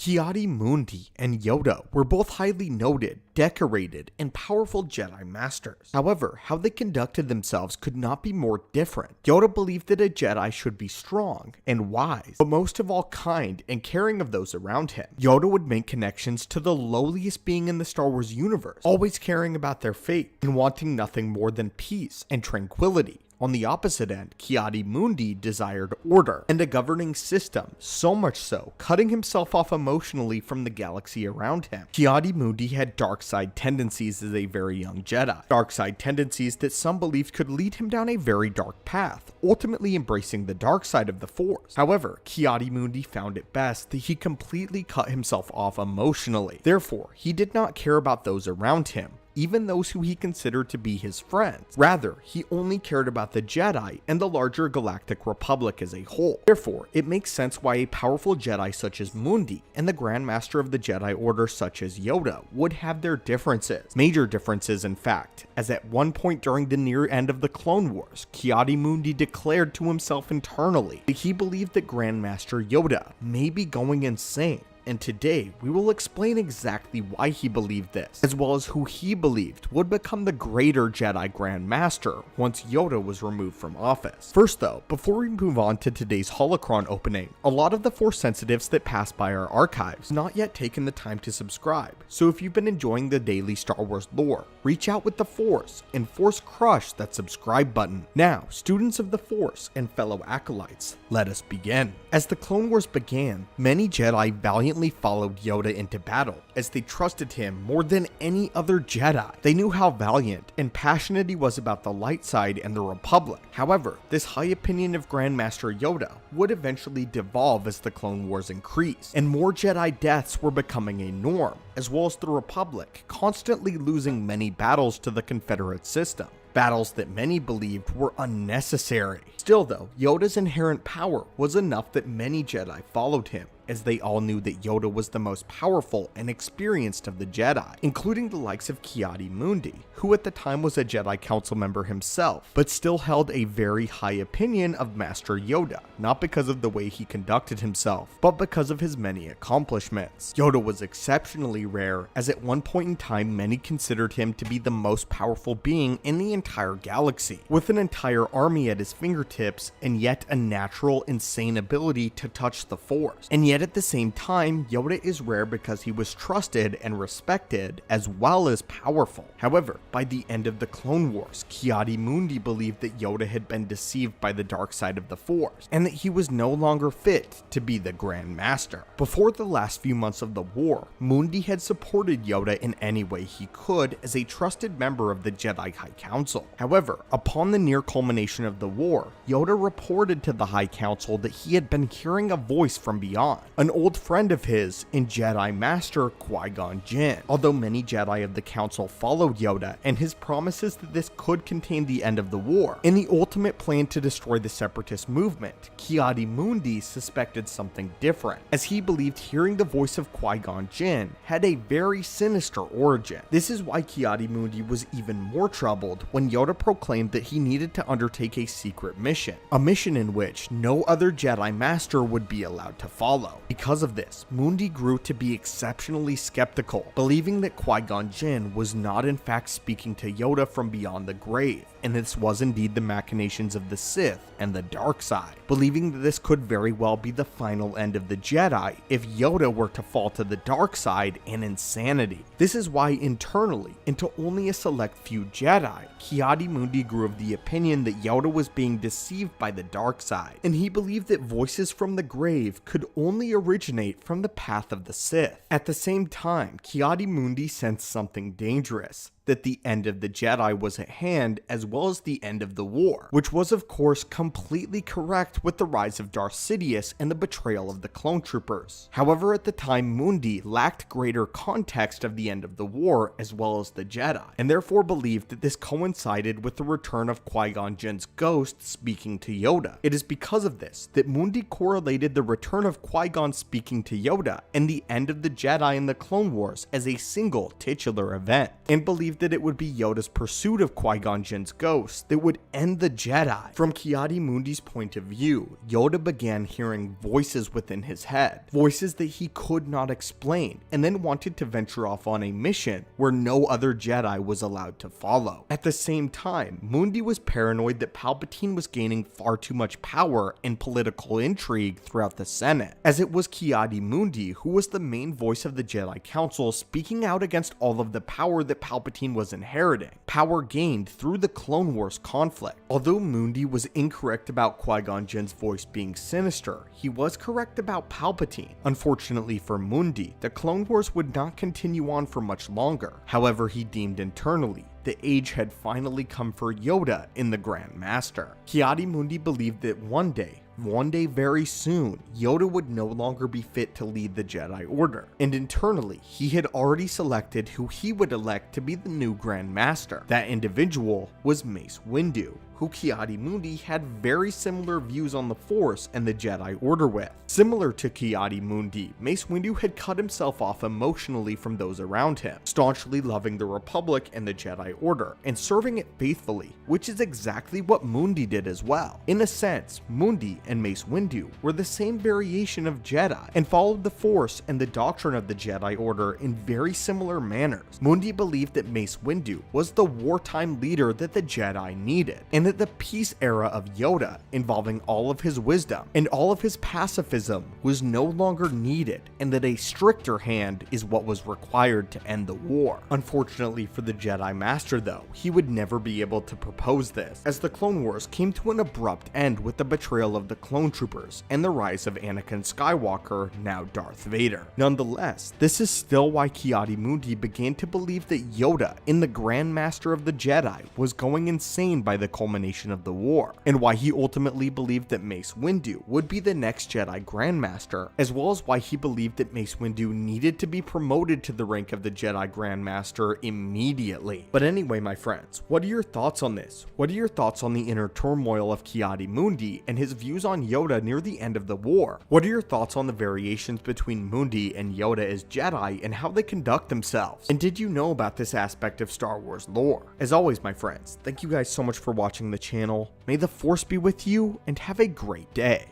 Mundi and Yoda were both highly noted, decorated, and powerful Jedi Masters. However, how they conducted themselves could not be more different. Yoda believed that a Jedi should be strong and wise, but most of all kind and caring of those around him. Yoda would make connections to the lowliest being in the Star Wars universe, always caring about their fate and wanting nothing more than peace and tranquility. On the opposite end, Mundi desired order and a governing system, so much so, cutting himself off emotionally from the galaxy around him. Mundi had dark side tendencies as a very young Jedi. Dark side tendencies that some believed could lead him down a very dark path, ultimately embracing the dark side of the Force. However, Mundi found it best that he completely cut himself off emotionally. Therefore, he did not care about those around him, even those who he considered to be his friends. Rather, he only cared about the Jedi and the larger Galactic Republic as a whole. Therefore, it makes sense why a powerful Jedi such as Mundi and the Grand Master of the Jedi Order such as Yoda would have their differences. Major differences, in fact, as at one point during the near end of the Clone Wars, Mundi declared to himself internally that he believed that Grand Master Yoda may be going insane. And today, we will explain exactly why he believed this, as well as who he believed would become the greater Jedi Grand Master once Yoda was removed from office. First though, before we move on to today's holocron opening, a lot of the Force sensitives that pass by our archives not yet taken the time to subscribe, so if you've been enjoying the daily Star Wars lore, reach out with the Force and Force crush that subscribe button. Now, students of the Force and fellow acolytes, let us begin. As the Clone Wars began, many Jedi valiantly followed Yoda into battle, as they trusted him more than any other Jedi. They knew how valiant and passionate he was about the light side and the Republic. However, this high opinion of Grandmaster Yoda would eventually devolve as the Clone Wars increased, and more Jedi deaths were becoming a norm, as well as the Republic constantly losing many battles to the Confederate system. Battles that many believed were unnecessary. Still though, Yoda's inherent power was enough that many Jedi followed him, as they all knew that Yoda was the most powerful and experienced of the Jedi, including the likes of Mundi, who at the time was a Jedi Council member himself, but still held a very high opinion of Master Yoda, not because of the way he conducted himself, but because of his many accomplishments. Yoda was exceptionally rare, as at one point in time many considered him to be the most powerful being in the entire galaxy, with an entire army at his fingertips and yet a natural, insane ability to touch the Force. And yet at the same time, Yoda is rare because he was trusted and respected as well as powerful. However, by the end of the Clone Wars, Mundi believed that Yoda had been deceived by the dark side of the Force, and that he was no longer fit to be the Grand Master. Before the last few months of the war, Mundi had supported Yoda in any way he could as a trusted member of the Jedi High Council. However, upon the near culmination of the war, Yoda reported to the High Council that he had been hearing a voice from beyond, an old friend of his in Jedi Master Qui-Gon Jinn. Although many Jedi of the Council followed Yoda and his promises that this could contain the end of the war, in the ultimate plan to destroy the Separatist movement, Mundi suspected something different, as he believed hearing the voice of Qui-Gon Jinn had a very sinister origin. This is why Mundi was even more troubled when Yoda proclaimed that he needed to undertake a secret mission, a mission in which no other Jedi Master would be allowed to follow. Because of this, Mundi grew to be exceptionally skeptical, believing that Qui-Gon Jinn was not in fact speaking to Yoda from beyond the grave, and this was indeed the machinations of the Sith and the dark side, believing that this could very well be the final end of the Jedi if Yoda were to fall to the dark side and insanity. This is why internally, and to only a select few Jedi, Mundi grew of the opinion that Yoda was being deceived by the dark side, and he believed that voices from the grave could only originate from the path of the Sith. At the same time, Mundi sensed something dangerous, that the end of the Jedi was at hand, as well as the end of the war, which was of course completely correct with the rise of Darth Sidious and the betrayal of the clone troopers. However, at the time, Mundi lacked greater context of the end of the war as well as the Jedi, and therefore believed that this coincided with the return of Qui-Gon Jinn's ghost speaking to Yoda. It is because of this that Mundi correlated the return of Qui-Gon speaking to Yoda and the end of the Jedi in the Clone Wars as a single titular event, and believed believed that it would be Yoda's pursuit of Qui-Gon Jinn's ghost that would end the Jedi. From Ki-Adi-Mundi's point of view, Yoda began hearing voices within his head, voices that he could not explain, and then wanted to venture off on a mission where no other Jedi was allowed to follow. At the same time, Mundi was paranoid that Palpatine was gaining far too much power and political intrigue throughout the Senate, as it was Ki-Adi-Mundi who was the main voice of the Jedi Council, speaking out against all of the power that Palpatine was inheriting, power gained through the Clone Wars conflict. Although Mundi was incorrect about Qui-Gon Jinn's voice being sinister, he was correct about Palpatine. Unfortunately for Mundi, the Clone Wars would not continue on for much longer. However, he deemed internally the age had finally come for Yoda in the Grand Master. Ki-Adi-Mundi believed that one day very soon, Yoda would no longer be fit to lead the Jedi Order, and internally, he had already selected who he would elect to be the new Grand Master. That individual was Mace Windu, who Ki-Adi-Mundi had very similar views on the Force and the Jedi Order with. Similar to Ki-Adi-Mundi, Mace Windu had cut himself off emotionally from those around him, staunchly loving the Republic and the Jedi Order, and serving it faithfully, which is exactly what Mundi did as well. In a sense, Mundi and Mace Windu were the same variation of Jedi, and followed the Force and the doctrine of the Jedi Order in very similar manners. Mundi believed that Mace Windu was the wartime leader that the Jedi needed, and that the peace era of Yoda, involving all of his wisdom and all of his pacifism, was no longer needed, and that a stricter hand is what was required to end the war. Unfortunately for the Jedi Master though, he would never be able to propose this, as the Clone Wars came to an abrupt end with the betrayal of the clone troopers and the rise of Anakin Skywalker, now Darth Vader. Nonetheless, this is still why Ki-Adi-Mundi began to believe that Yoda, in the Grand Master of the Jedi, was going insane by the culmination of the war, and why he ultimately believed that Mace Windu would be the next Jedi Grandmaster, as well as why he believed that Mace Windu needed to be promoted to the rank of the Jedi Grandmaster immediately. But anyway, my friends, what are your thoughts on this? What are your thoughts on the inner turmoil of Ki-Adi-Mundi and his views on Yoda near the end of the war? What are your thoughts on the variations between Mundi and Yoda as Jedi and how they conduct themselves? And did you know about this aspect of Star Wars lore? As always, my friends, thank you guys so much for watching the channel. May the Force be with you, and have a great day.